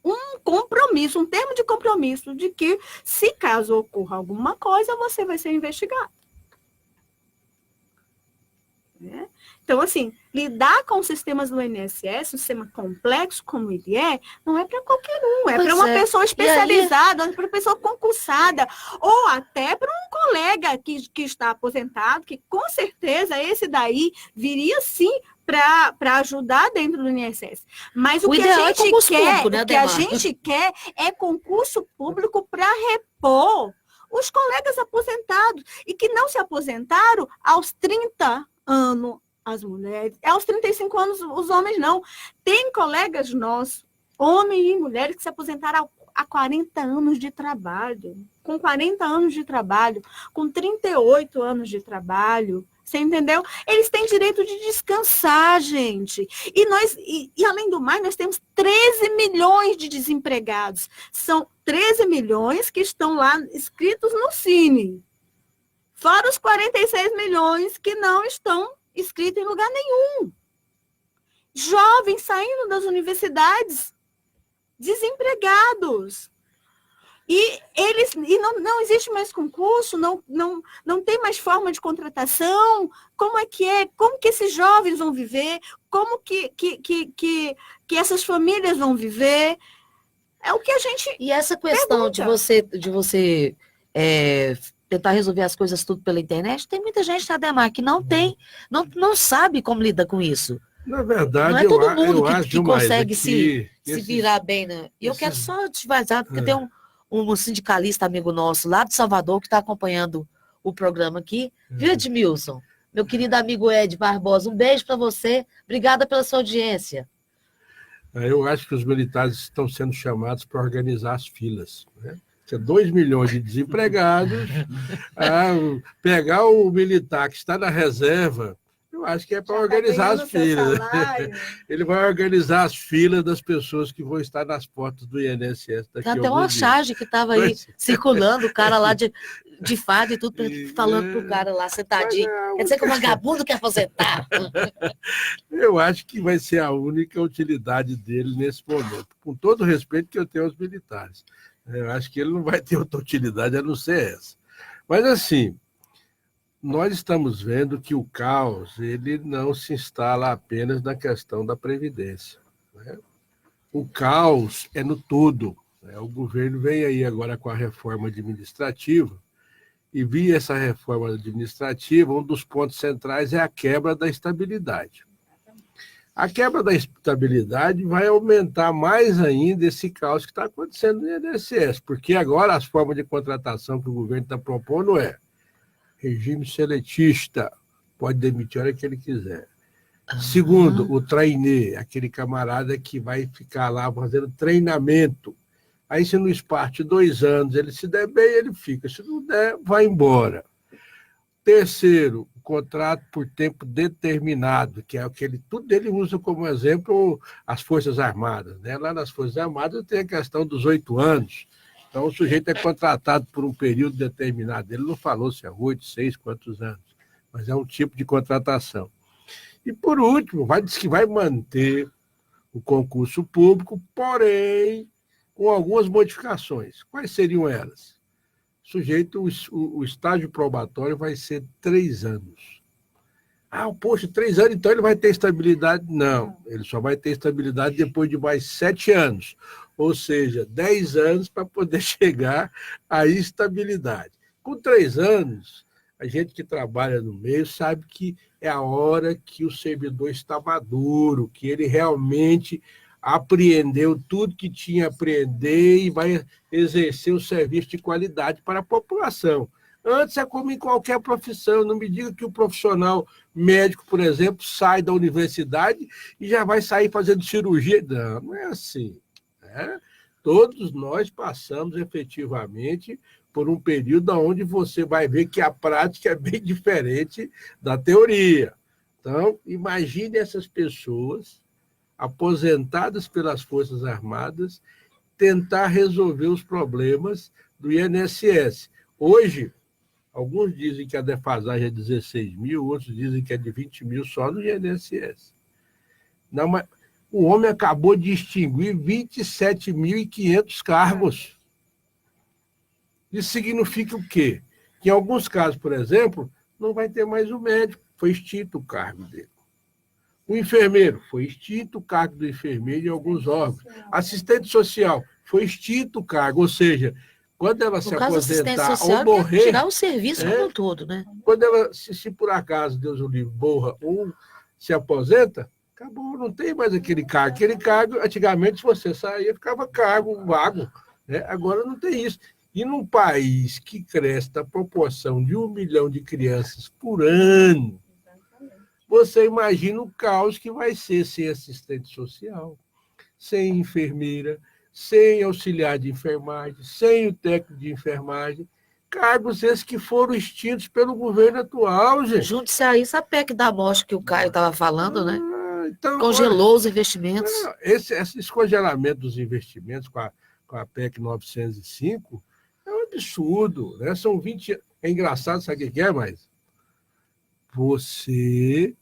E: um compromisso, um termo de compromisso de que, se caso ocorra alguma coisa, você vai ser investigado. Né? Então, assim, lidar com os sistemas do INSS, um sistema complexo como ele não é para qualquer um, é para uma pessoa especializada, para uma pessoa concursada, ou até para um colega que está aposentado, que com certeza esse daí viria sim para ajudar dentro do INSS. Mas o que a gente quer, público, né, o que a gente quer é concurso público para repor os colegas aposentados e que não se aposentaram aos 30 anos as mulheres, aos 35 anos os homens não. Tem colegas nossos, homens e mulheres, que se aposentaram há 40 anos de trabalho, com 40 anos de trabalho, com 38 anos de trabalho. Você entendeu? Eles têm direito de descansar, gente. E além do mais, nós temos 13 milhões de desempregados. São 13 milhões que estão lá inscritos no Cine. Fora os 46 milhões que não estão inscritos em lugar nenhum. Jovens saindo das universidades, desempregados. E não existe mais concurso, não tem mais forma de contratação. Como é? Como que esses jovens vão viver? Como que essas famílias vão viver? É o que a gente
B: E essa questão
E: pergunta.
B: de você tentar resolver as coisas tudo pela internet, tem muita gente, Ademar, que não sabe como lidar com isso.
C: Na verdade,
B: não é todo mundo
C: eu acho
B: que consegue
C: se
B: virar bem, né? E eu quero só te vazar, porque tem um sindicalista amigo nosso lá de Salvador que está acompanhando o programa aqui. Viu, Edmilson? Meu querido amigo Ed Barbosa, um beijo para você. Obrigada pela sua audiência.
C: Eu acho que os militares estão sendo chamados para organizar as filas, né? 2 milhões de desempregados, pegar o militar que está na reserva, eu acho que é para organizar as filas. Ele vai organizar as filas das pessoas que vão estar nas portas do INSS daqui a alguns dias.
B: Tem até uma charge que estava aí circulando, o cara lá de farda e tudo, falando pro cara lá sentadinho. Quer dizer que o vagabundo quer aposentar.
C: Eu acho que vai ser a única utilidade dele nesse momento, com todo o respeito que eu tenho aos militares. Eu acho que ele não vai ter outra utilidade a não ser essa. Mas, assim, nós estamos vendo que o caos ele não se instala apenas na questão da Previdência, né? O caos é no todo, né? O governo vem aí agora com a reforma administrativa, e via essa reforma administrativa, um dos pontos centrais é a quebra da estabilidade. A quebra da estabilidade vai aumentar mais ainda esse caos que está acontecendo no INSS, porque agora as formas de contratação que o governo está propondo regime seletista, pode demitir a hora que ele quiser. Segundo, o trainee, aquele camarada que vai ficar lá fazendo treinamento. Aí, se no espaço de 2 anos ele se der bem, ele fica. Se não der, vai embora. Terceiro, o contrato por tempo determinado, que é o que tudo ele usa como exemplo as Forças Armadas, né? Lá nas Forças Armadas tem a questão dos 8 anos. Então, o sujeito é contratado por um período determinado. Ele não falou se é 8, 6, quantos anos, mas é um tipo de contratação. E, por último, diz que vai manter o concurso público, porém, com algumas modificações. Quais seriam elas? O estágio probatório vai ser 3 anos. Poxa, 3 anos, então ele vai ter estabilidade? Não, ele só vai ter estabilidade depois de mais 7 anos. Ou seja, 10 anos para poder chegar à estabilidade. Com 3 anos, a gente que trabalha no meio sabe que é a hora que o servidor está maduro, que ele realmente apreendeu tudo que tinha a aprender e vai exercer o serviço de qualidade para a população. Antes é como em qualquer profissão. Não me diga que o profissional médico, por exemplo, sai da universidade e já vai sair fazendo cirurgia. Não, não é assim. Todos nós passamos efetivamente por um período onde você vai ver que a prática é bem diferente da teoria. Então, imagine essas pessoas aposentadas pelas Forças Armadas tentar resolver os problemas do INSS. Hoje, alguns dizem que a defasagem é 16 mil, outros dizem que é de 20 mil só no INSS. Não, mas o homem acabou de extinguir 27.500 cargos. Isso significa o quê? Que em alguns casos, por exemplo, não vai ter mais o médico, foi extinto o cargo dele. O enfermeiro, foi extinto o cargo do enfermeiro em alguns órgãos. Assistente social, foi extinto o cargo, ou seja, quando ela se aposentar ou morrer...
B: tirar o serviço como todo, né?
C: Quando ela, se por acaso, Deus o livre, morra ou se aposenta, acabou, não tem mais aquele cargo. Aquele cargo, antigamente, se você saía, ficava cargo, vago. Né? Agora não tem isso. E num país que cresce na proporção de 1 milhão de crianças por ano, você imagina o caos que vai ser sem assistente social, sem enfermeira, sem auxiliar de enfermagem, sem o técnico de enfermagem, cargos esses que foram extintos pelo governo atual, gente.
B: Junte-se a isso a PEC da morte que o Caio estava falando, né?
C: Então,
B: congelou os investimentos.
C: Esse congelamento dos investimentos com a PEC 905 é um absurdo, né? São 20 anos. É engraçado, sabe o que é, mas você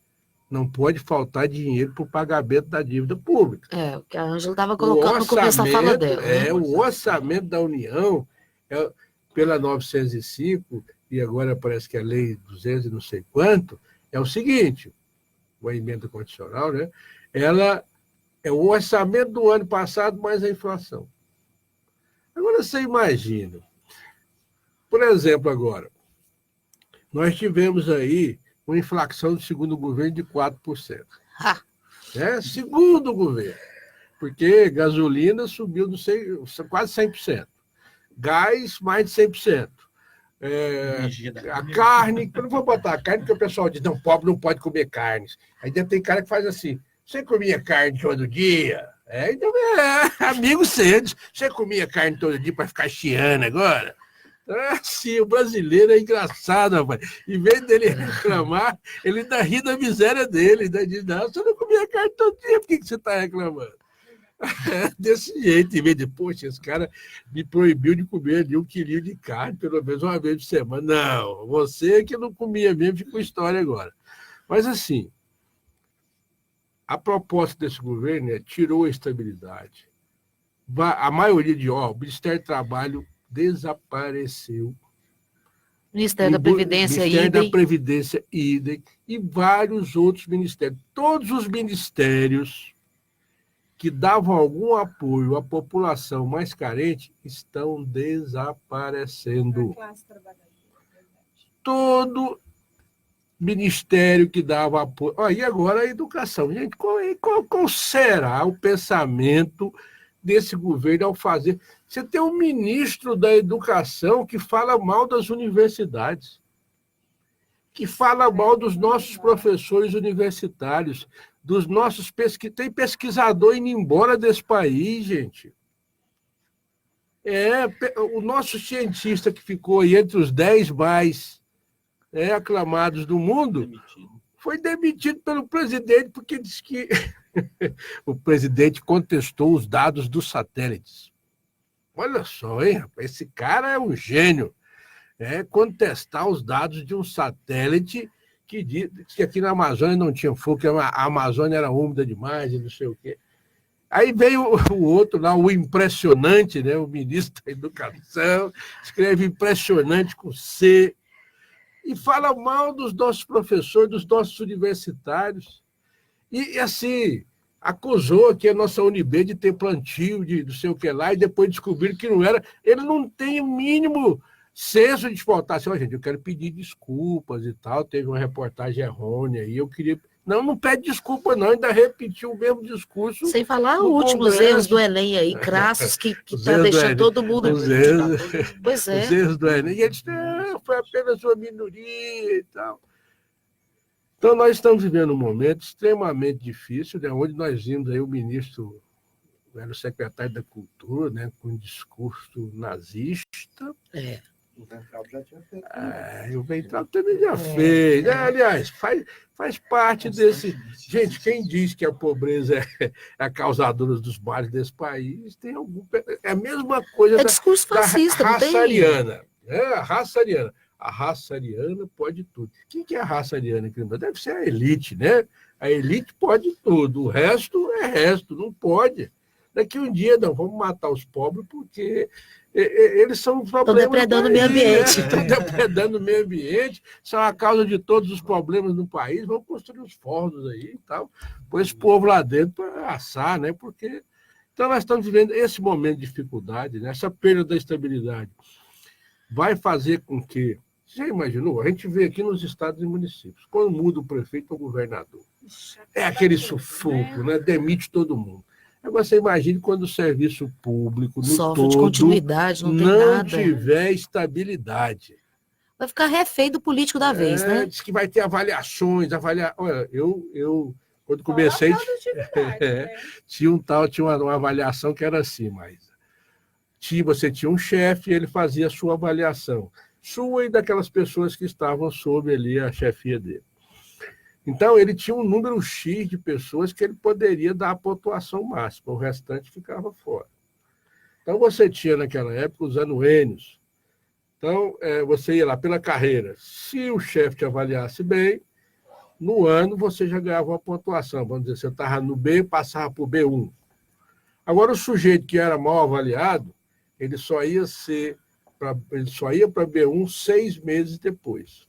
C: não pode faltar dinheiro para o pagamento da dívida pública.
B: O que a Ângela estava colocando no começo da fala dela.
C: Né? O orçamento da União, pela 905, e agora parece que a lei 200 e não sei quanto, é o seguinte, a emenda condicional, né? Ela é o orçamento do ano passado mais a inflação. Agora você imagina, por exemplo, agora, nós tivemos aí uma inflação do segundo governo de 4%. Segundo governo, porque gasolina subiu quase 100%, gás mais de 100%. A carne, eu não vou botar a carne, porque o pessoal diz, não, pobre não pode comer carnes. Ainda tem cara que faz assim, você comia carne todo dia? Então amigo cedo, você comia carne todo dia para ficar chiando agora? Sim, o brasileiro é engraçado, rapaz. Em vez dele reclamar, ele ainda ri da miséria dele, ainda diz, não, você não comia carne todo dia, por que você está reclamando? Desse jeito, em vez de, poxa, esse cara me proibiu de comer ali 1 quilinho de carne, pelo menos uma vez por semana. Não, você que não comia mesmo, fica com história agora. Mas, assim, a proposta desse governo tirou a estabilidade. A maioria o Ministério do Trabalho desapareceu.
B: Ministério da Previdência,
C: Ministério da Previdência, idem, e vários outros ministérios. Todos os ministérios que davam algum apoio à população mais carente estão desaparecendo. Todo ministério que dava apoio... E agora a educação. Gente, qual será o pensamento desse governo ao fazer... Você tem um ministro da Educação que fala mal das universidades, que fala mal dos nossos professores universitários, dos nossos tem pesquisador indo embora desse país, gente. O nosso cientista que ficou aí entre os 10 mais aclamados do mundo foi demitido pelo presidente porque disse que o presidente contestou os dados dos satélites. Olha só, hein, rapaz? Esse cara é um gênio. Contestar os dados de um satélite que diz que aqui na Amazônia não tinha fogo, que a Amazônia era úmida demais e não sei o quê. Aí veio o outro lá, o impressionante, né? O ministro da Educação, escreve impressionante com C, e fala mal dos nossos professores, dos nossos universitários. E assim... acusou aqui a nossa UNB de ter plantio de não sei o que lá, e depois descobriram que não era. Ele não tem o mínimo senso de faltar assim, gente, eu quero pedir desculpas e tal, teve uma reportagem errônea e eu queria... Não pede desculpa não, ainda repetiu o mesmo discurso.
B: Sem falar os últimos erros do Enem aí, crassos, que está deixando todo mundo...
C: Pois é. Os erros do Enem. E eles foi apenas uma minoria e tal. Então, nós estamos vivendo um momento extremamente difícil, né, onde nós vimos aí o ministro, era o secretário da Cultura, né, com um discurso nazista.
F: O Weintraub já tinha feito.
C: O Weintraub também já fez. Aliás, faz parte desse... Gente, quem diz que a pobreza é a causadora dos males desse país, tem algum... É a mesma coisa
B: discurso fascista,
C: da raça ariana. A raça ariana. A raça ariana pode tudo. O que é a raça ariana? Deve ser a elite, né? A elite pode tudo, o resto é resto, não pode. Daqui um dia, não, vamos matar os pobres porque eles são um problema.
B: Estão depredando o meio ambiente.
C: Estão depredando o meio ambiente, são a causa de todos os problemas no país. Vamos construir uns fornos aí e tal, pôr esse povo lá dentro para assar, né? Porque. Então, nós estamos vivendo esse momento de dificuldade, né? Essa perda da estabilidade. Vai fazer com que. Você já imaginou? A gente vê aqui nos estados e municípios, quando muda o prefeito ou o governador. É aquele sufoco, né? Demite todo mundo. Agora você imagine quando o serviço público no
B: Sofre
C: todo
B: de continuidade, não tem
C: não
B: nada.
C: tiver estabilidade.
B: Vai ficar refém do político da vez, né?
C: Diz que vai ter avaliações, Olha, eu quando comecei, tinha uma avaliação que era assim, mas você tinha um chefe, ele fazia a sua avaliação, sua e daquelas pessoas que estavam sob ali a chefia dele. Então, ele tinha um número X de pessoas que ele poderia dar a pontuação máxima, o restante ficava fora. Então, você tinha naquela época os anuênios. Então, você ia lá pela carreira. Se o chefe te avaliasse bem, no ano você já ganhava uma pontuação. Vamos dizer, você estava no B, passava para o B1. Agora, o sujeito que era mal avaliado, ele só ia para B1 6 meses depois.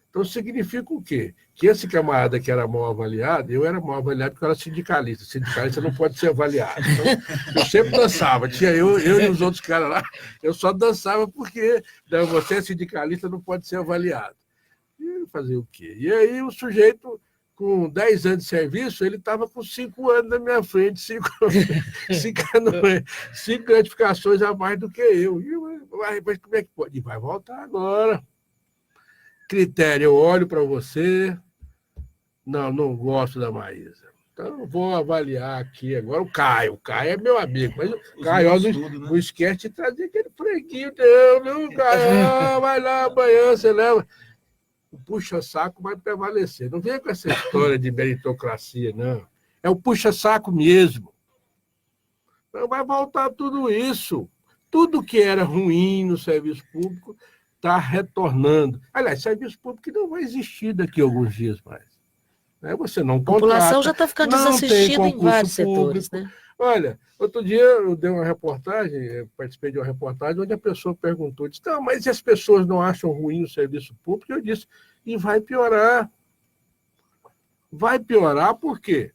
C: Então, significa o quê? Que esse camarada que era mal avaliado, eu era mal avaliado porque eu era sindicalista. Sindicalista não pode ser avaliado. Então, eu sempre dançava. Tinha eu e os outros caras lá, eu só dançava porque você é sindicalista, não pode ser avaliado. E fazer o quê? E aí o sujeito, com 10 anos de serviço, ele estava com 5 anos na minha frente, 5 gratificações a mais do que eu. Mas como é que pode? E vai voltar agora. Critério, eu olho para você, não gosto da Maísa. Então, vou avaliar aqui agora o Caio. O Caio é meu amigo, mas o Caio não esquece de trazer aquele freguinho. Não, Caio, vai lá amanhã, você leva. O puxa-saco vai prevalecer. Não vem com essa história de meritocracia, não. É o puxa-saco mesmo. Então, vai voltar tudo isso. Tudo que era ruim no serviço público está retornando. Aliás, serviço público não vai existir daqui a alguns dias mais. Você não contrata.
B: A população já está ficando desassistida em vários setores, né?
C: Olha, outro dia eu dei uma reportagem, participei de uma reportagem onde a pessoa perguntou, disse, não, mas as pessoas não acham ruim o serviço público? Eu disse, e vai piorar. Vai piorar por quê?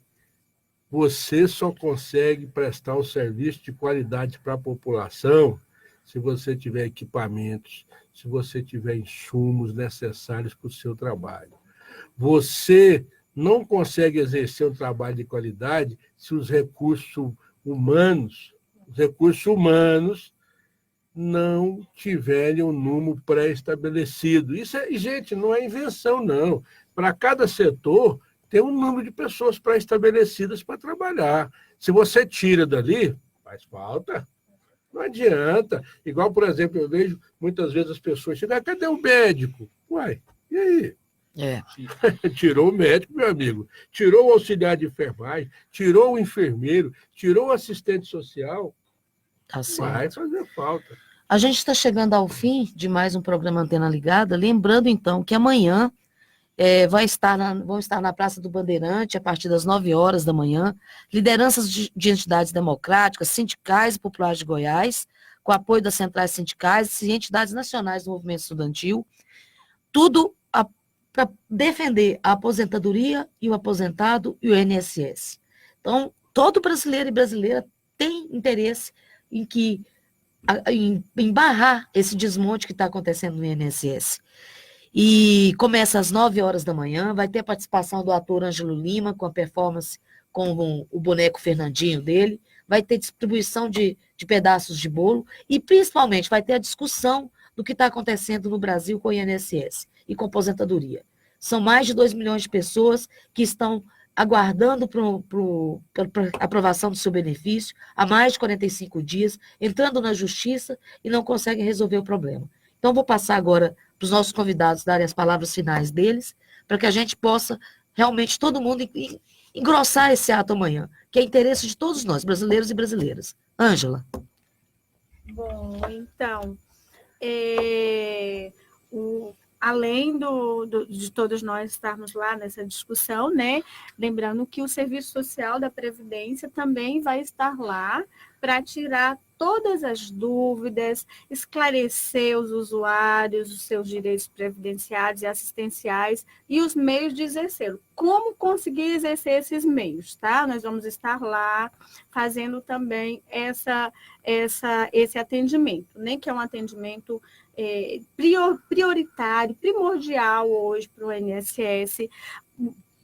C: Você só consegue prestar o serviço de qualidade para a população se você tiver equipamentos, se você tiver insumos necessários para o seu trabalho. Você não consegue exercer um trabalho de qualidade se os recursos humanos não tiverem um número pré-estabelecido. Isso gente, não é invenção, não. Para cada setor, tem um número de pessoas pré-estabelecidas para trabalhar. Se você tira dali, faz falta. Não adianta. Igual, por exemplo, eu vejo muitas vezes as pessoas chegam, cadê o médico? Uai, e aí? Tirou o médico, meu amigo. Tirou o auxiliar de enfermagem, tirou o enfermeiro, tirou o assistente social.
B: Tá certo.
C: Vai fazer falta.
B: A gente está chegando ao fim de mais um programa Antena Ligada. Lembrando, então, que amanhã vão estar na Praça do Bandeirante, a partir das 9 horas da manhã, lideranças de entidades democráticas, sindicais e populares de Goiás, com apoio das centrais sindicais e entidades nacionais do movimento estudantil, tudo para defender a aposentadoria e o aposentado e o INSS. Então, todo brasileiro e brasileira tem interesse em barrar esse desmonte que está acontecendo no INSS. E começa às 9 horas da manhã, vai ter a participação do ator Ângelo Lima, com a performance com o boneco Fernandinho dele, vai ter distribuição de pedaços de bolo e, principalmente, vai ter a discussão do que está acontecendo no Brasil com o INSS e com a aposentadoria. São mais de 2 milhões de pessoas que estão aguardando para aprovação do seu benefício há mais de 45 dias, entrando na justiça e não conseguem resolver o problema. Então, vou passar agora para os nossos convidados darem as palavras finais deles, para que a gente possa realmente, todo mundo, engrossar esse ato amanhã, que é interesse de todos nós, brasileiros e brasileiras. Ângela.
E: Bom, então, além de todos nós estarmos lá nessa discussão, né? Lembrando que o Serviço Social da Previdência também vai estar lá para tirar todas as dúvidas, esclarecer os usuários, os seus direitos previdenciários e assistenciais e os meios de exercê-lo. Como conseguir exercer esses meios, tá? Nós vamos estar lá fazendo também esse atendimento, né? Que é um atendimento prioritário, primordial hoje para o INSS,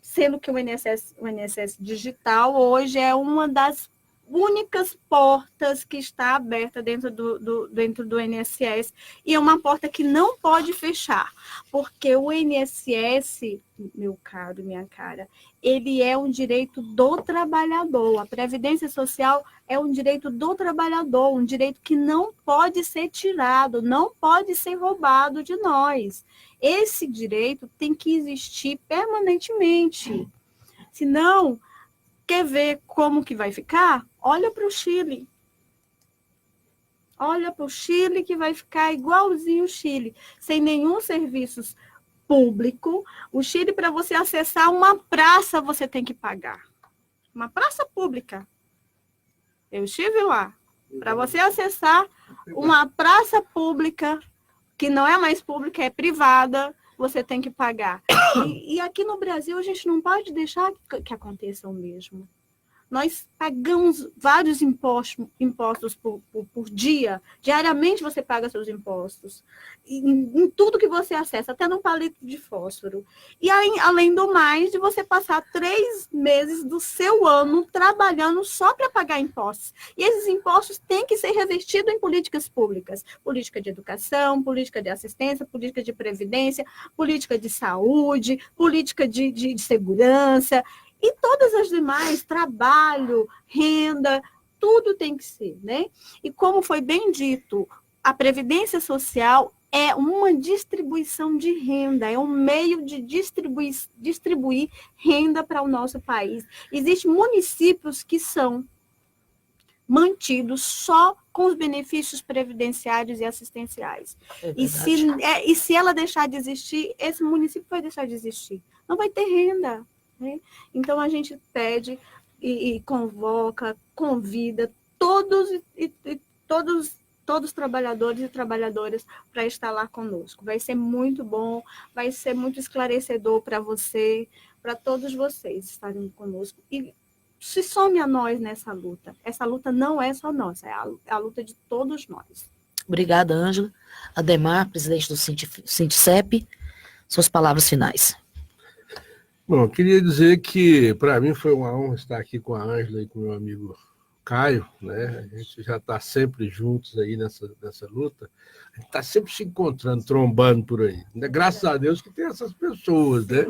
E: sendo que o INSS digital hoje é uma das únicas portas que está aberta dentro do INSS, e é uma porta que não pode fechar, porque o INSS, meu caro, minha cara, ele é um direito do trabalhador. A Previdência Social é um direito do trabalhador, um direito que não pode ser tirado, não pode ser roubado de nós. Esse direito tem que existir permanentemente. Senão, quer ver como que vai ficar? Olha para o Chile. Olha para o Chile, que vai ficar igualzinho o Chile, sem nenhum serviço público. O Chile, para você acessar uma praça, você tem que pagar. Uma praça pública. Eu estive lá. Para você acessar uma praça pública, que não é mais pública, é privada, você tem que pagar. E aqui no Brasil, a gente não pode deixar que aconteça o mesmo. Nós pagamos vários impostos por dia. Diariamente você paga seus impostos. Em tudo que você acessa, até no palito de fósforo. E além do mais, de você passar 3 meses do seu ano trabalhando só para pagar impostos. E esses impostos têm que ser revertidos em políticas públicas. Política de educação, política de assistência, política de previdência, política de saúde, política de segurança. E todas as demais, trabalho, renda, tudo tem que ser, né? E como foi bem dito, a Previdência Social é uma distribuição de renda, é um meio de distribuir renda para o nosso país. Existem municípios que são mantidos só com os benefícios previdenciários e assistenciais. E se ela deixar de existir, esse município vai deixar de existir. Não vai ter renda. Né? Então, a gente pede e convoca, convida todos os trabalhadores e trabalhadoras para estar lá conosco. Vai ser muito bom, vai ser muito esclarecedor para você, para todos vocês estarem conosco. E se some a nós nessa luta. Essa luta não é só nossa, é a luta de todos nós.
B: Obrigada, Ângela. Ademar, presidente do Sintcep, suas palavras finais.
C: Bom, queria dizer que para mim foi uma honra estar aqui com a Ângela e com o meu amigo Caio, né? A gente já está sempre juntos aí nessa luta, a gente está sempre se encontrando, trombando por aí. Né? Graças a Deus que tem essas pessoas, né?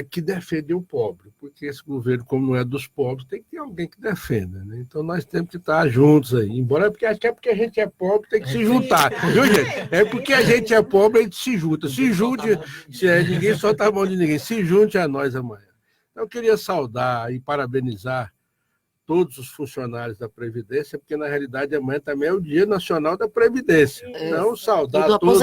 C: Que defendem o pobre, porque esse governo, como não é dos pobres, tem que ter alguém que defenda, né? Então nós temos que estar juntos aí, embora porque acho que é porque a gente é pobre, tem que se juntar, viu, gente? É porque a gente é pobre, a gente se junta. Se junte, ninguém solta a mão de ninguém, se junte a nós amanhã. Então eu queria saudar e parabenizar todos os funcionários da Previdência, porque na realidade amanhã também é o Dia Nacional da Previdência. Então saudar todos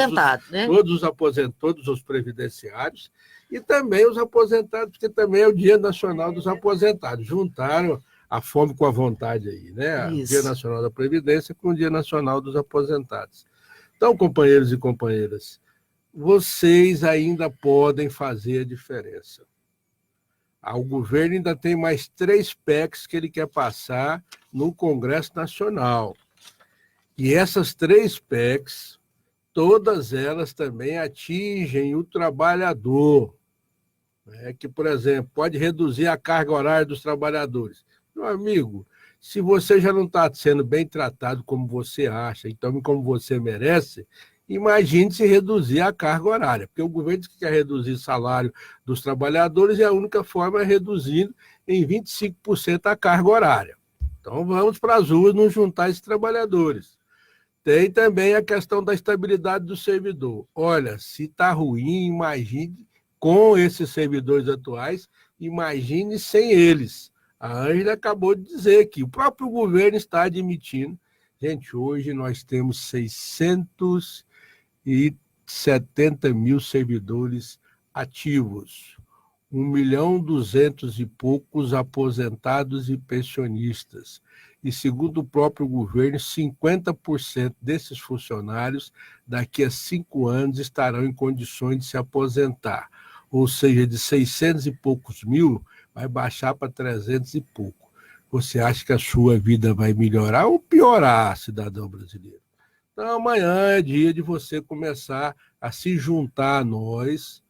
C: os aposentados, todos os previdenciários, e também os aposentados, porque também é o Dia Nacional dos Aposentados. Juntaram a fome com a vontade aí, né? O Dia Nacional da Previdência com o Dia Nacional dos Aposentados. Então, companheiros e companheiras, vocês ainda podem fazer a diferença. O governo ainda tem mais 3 PECs que ele quer passar no Congresso Nacional. E essas 3 PECs, todas elas também atingem o trabalhador. Que, por exemplo, pode reduzir a carga horária dos trabalhadores. Meu amigo, se você já não está sendo bem tratado como você acha, então como você merece, imagine se reduzir a carga horária, porque o governo diz que quer reduzir o salário dos trabalhadores e a única forma é reduzindo em 25% a carga horária. Então vamos para as ruas nos juntar esses trabalhadores. Tem também a questão da estabilidade do servidor. Olha, se está ruim, imagine com esses servidores atuais, imagine sem eles. A Ângela acabou de dizer que o próprio governo está admitindo. Gente, hoje nós temos 630 70 mil servidores ativos, 1.200.000 e poucos aposentados e pensionistas. E, segundo o próprio governo, 50% desses funcionários, daqui a 5 anos, estarão em condições de se aposentar. Ou seja, de 600 e poucos mil, vai baixar para 300 e pouco. Você acha que a sua vida vai melhorar ou piorar, cidadão brasileiro? Então, amanhã é dia de você começar a se juntar a nós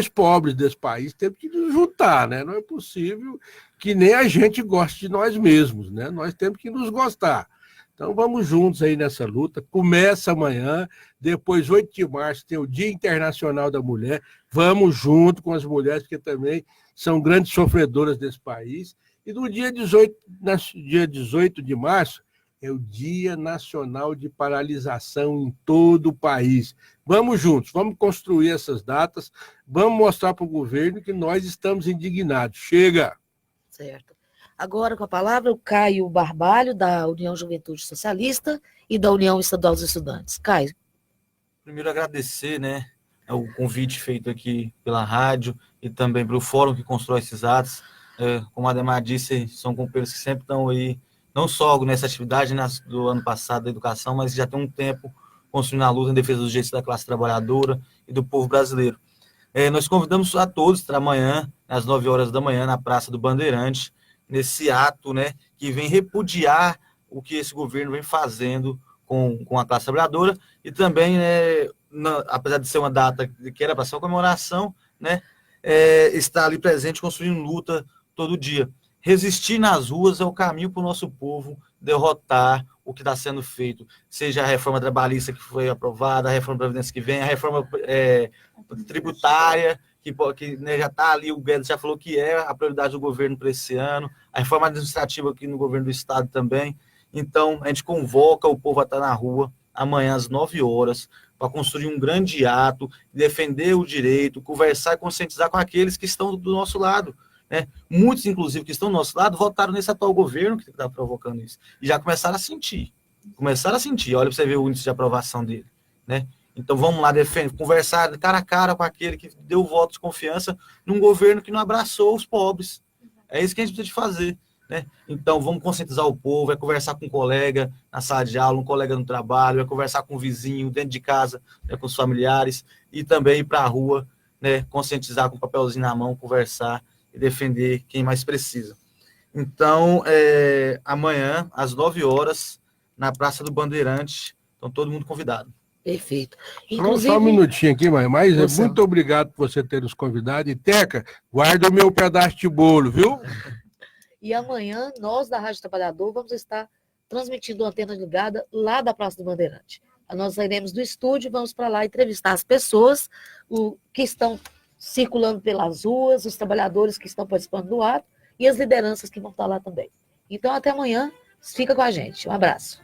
C: pobres desse país temos que nos juntar, né? Não é possível que nem a gente goste de nós mesmos, né? Nós temos que nos gostar. Então vamos juntos aí nessa luta. Começa amanhã, depois 8 de março tem o Dia Internacional da Mulher. Vamos junto com as mulheres que também são grandes sofredoras desse país. E no dia 18 de março é o Dia Nacional de Paralisação em todo o país. Vamos juntos, vamos construir essas datas, vamos mostrar para o governo que nós estamos indignados. Chega!
B: Certo. Agora, com a palavra, o Caio Barbalho, da União Juventude Socialista e da União Estadual dos Estudantes. Caio.
D: Primeiro, agradecer, né, o convite feito aqui pela rádio e também para o fórum que constrói esses atos. Como a Ademar disse, são companheiros que sempre estão aí, não só nessa atividade do ano passado da educação, mas já tem um tempo construindo a luta em defesa dos direitos da classe trabalhadora e do povo brasileiro. Nós convidamos a todos para amanhã, às 9 horas da manhã, na Praça do Bandeirante, nesse ato, né, que vem repudiar o que esse governo vem fazendo com a classe trabalhadora e também, apesar de ser uma data que era para ser uma comemoração, né, está ali presente construindo luta todo dia. Resistir nas ruas é o caminho para o nosso povo derrotar o que está sendo feito, seja a reforma trabalhista que foi aprovada, a reforma da Previdência que vem, a reforma tributária, que né, já está ali, o Guedes já falou que é a prioridade do governo para esse ano, a reforma administrativa aqui no governo do Estado também. Então, a gente convoca o povo a estar na rua amanhã às 9 horas para construir um grande ato, defender o direito, conversar e conscientizar com aqueles que estão do nosso lado. Né? Muitos, inclusive, que estão do nosso lado, votaram nesse atual governo que está provocando isso. E já começaram a sentir. Olha para você ver o índice de aprovação dele. Né? Então vamos lá, conversar cara a cara com aquele que deu voto de confiança num governo que não abraçou os pobres. É isso que a gente precisa de fazer. Né? Então vamos conscientizar o povo, vai conversar com um colega na sala de aula, um colega no trabalho, vai conversar com um vizinho dentro de casa, né, com os familiares, e também ir para a rua, né, conscientizar com um papelzinho na mão, conversar e defender quem mais precisa. Então, amanhã, às 9 horas, na Praça do Bandeirante, então todo mundo convidado.
B: Perfeito.
C: Só um minutinho aqui, mas muito obrigado por você ter nos convidado. E, Teca, guarda o meu pedaço de bolo, viu?
B: E amanhã, nós da Rádio Trabalhador vamos estar transmitindo a Antena Ligada lá da Praça do Bandeirante. Nós sairemos do estúdio, vamos para lá entrevistar as pessoas que estão circulando pelas ruas, os trabalhadores que estão participando do ato e as lideranças que vão estar lá também. Então, até amanhã. Fica com a gente. Um abraço.